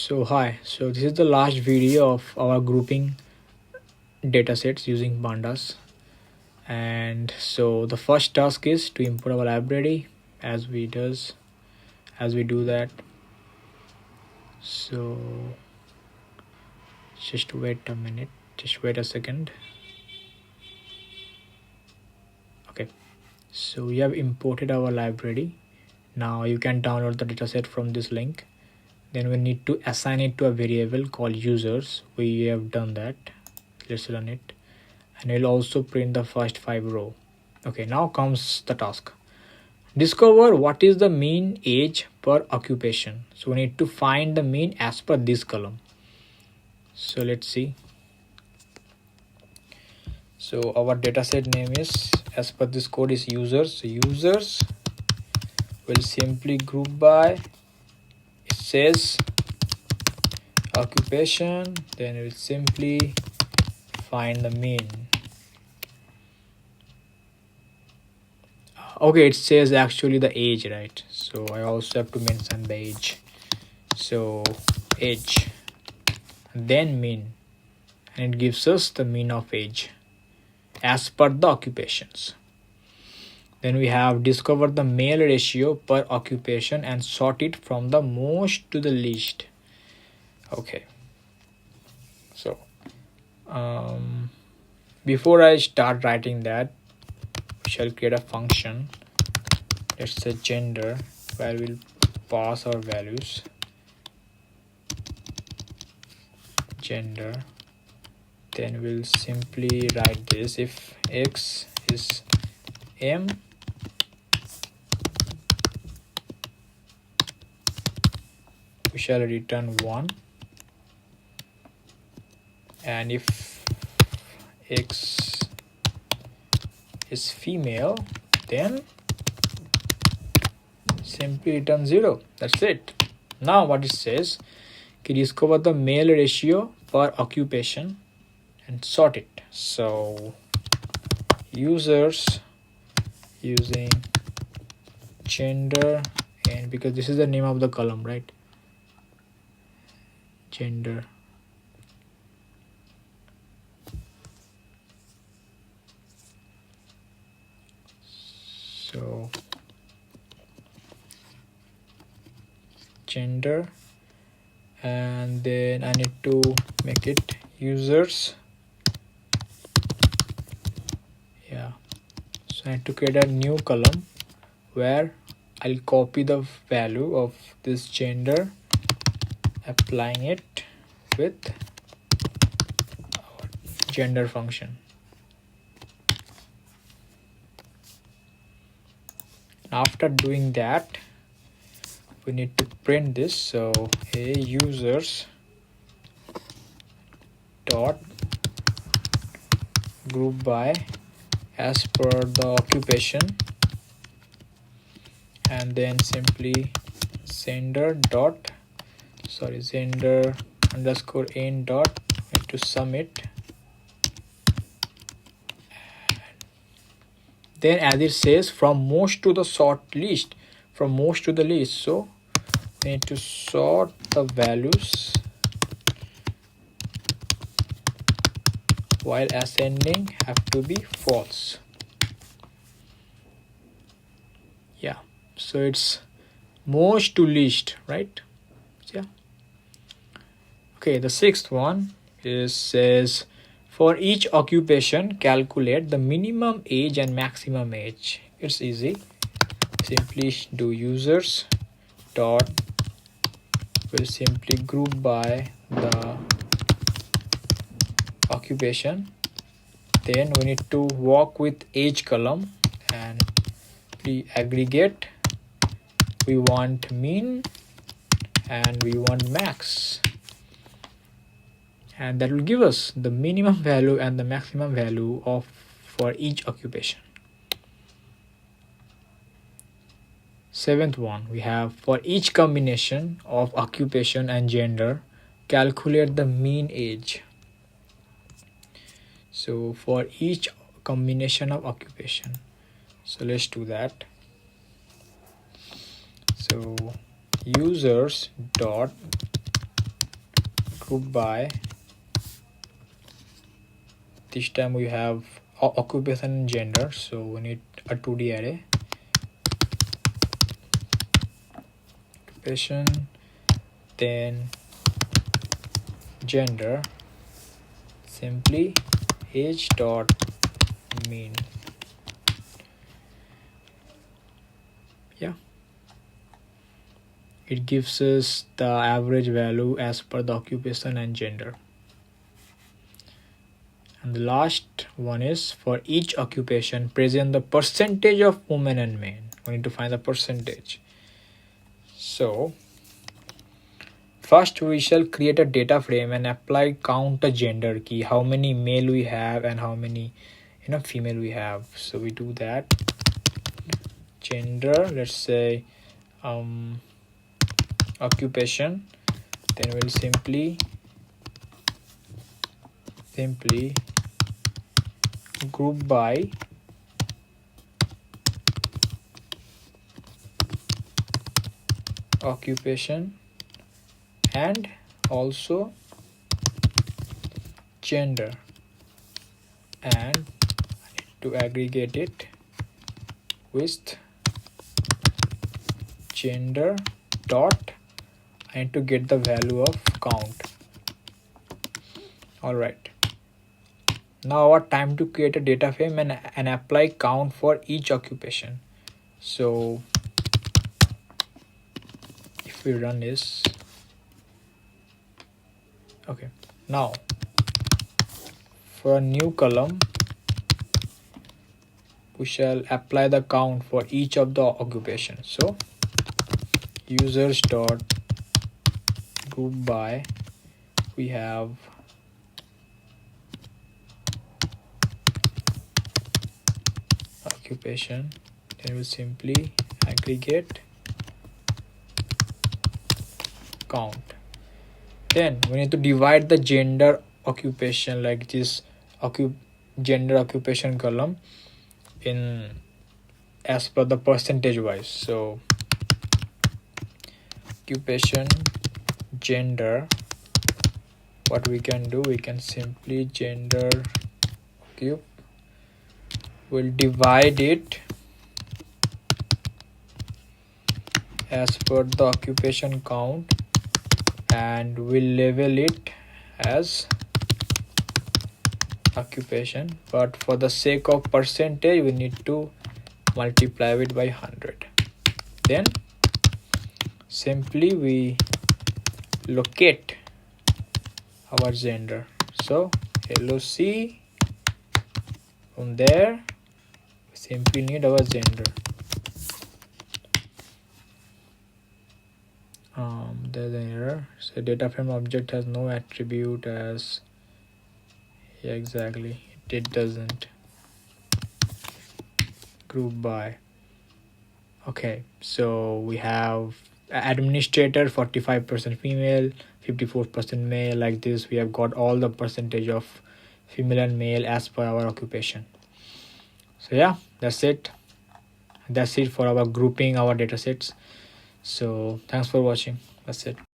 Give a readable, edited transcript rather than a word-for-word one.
So hi, so this is the last video of our grouping datasets using pandas, and so the first task is to import our library as we do that. So just wait a minute, just wait a second. Okay, so we have imported our library. Now you can download the dataset from this link. Then we need to assign it to a variable called users. We have done that. Let's run it, and we'll also print the first 5 rows. Okay, now comes the task. Discover what is the mean age per occupation. So we need to find the mean as per this column. So let's see. So our dataset name is, as per this code, is users. So users will simply group by, it says occupation, then it will simply find the mean. Okay, it says actually the age, right? So I also have to mention the age. So age, then mean, and it gives us the mean of age as per the occupations. Then we have discover the male ratio per occupation and sort it from the most to the least. Okay, so before I start writing that, we shall create a function. Let's say gender, where we'll pass our values. Gender, then we'll simply write this: if x is m, we shall return 1, and if x is female, then simply return 0. That's it. Now what it says, can discover the male ratio per occupation and sort it. So users using gender, and because this is the name of the column, right? Gender. So gender, and then I need to make it users. Yeah, so I need to create a new column where I'll copy the value of this gender, applying it with our gender function. After doing that, we need to print this. So a users dot group by as per the occupation, and then simply gender underscore in dot to sum it. Then as it says, from most to the sort least, from most to the least, so we need to sort the values while ascending have to be false. Yeah, so it's most to least, right? Yeah. Okay, the sixth one says, for each occupation calculate the minimum age and maximum age. It's easy. Simply do users dot, will simply group by the occupation, then we need to work with age column and we aggregate. We want mean and we want max, and that will give us the minimum value and the maximum value of for each occupation. Seventh one, we have for each combination of occupation and gender calculate the mean age. So for each combination of occupation, so let's do that. So users dot group by, this time we have occupation and gender, so we need a 2D array. Occupation, then gender, simply age dot mean. Yeah, it gives us the average value as per the occupation and gender. And the last one is, for each occupation present the percentage of women and men. We need to find the percentage. So first we shall create a data frame and apply count the gender key, how many male we have and how many female we have. So we do that. Gender, let's say occupation, then we'll simply group by occupation and also gender, and I need to aggregate it with gender dot, I need to get the value of count. Alright, now our time to create a data frame and apply count for each occupation. So if we run this, okay, now for a new column we shall apply the count for each of the occupations. So users dot group by, we have occupation, then we simply aggregate count. Then we need to divide the gender occupation, like this gender occupation column, in as per the percentage wise. So occupation gender, what we can do, we can simply gender occup, we'll divide it as per the occupation count and we'll label it as occupation, but for the sake of percentage we need to multiply it by 100. Then simply we locate our gender, so LOC, from there we simply need our gender. There's an error, so data frame object has no attribute as, yeah, exactly, it doesn't. Group by, okay, so we have administrator 45% female, 54% male, like this. We have got all the percentage of female and male as per our occupation. So yeah, that's it for our grouping our datasets. So thanks for watching. That's it.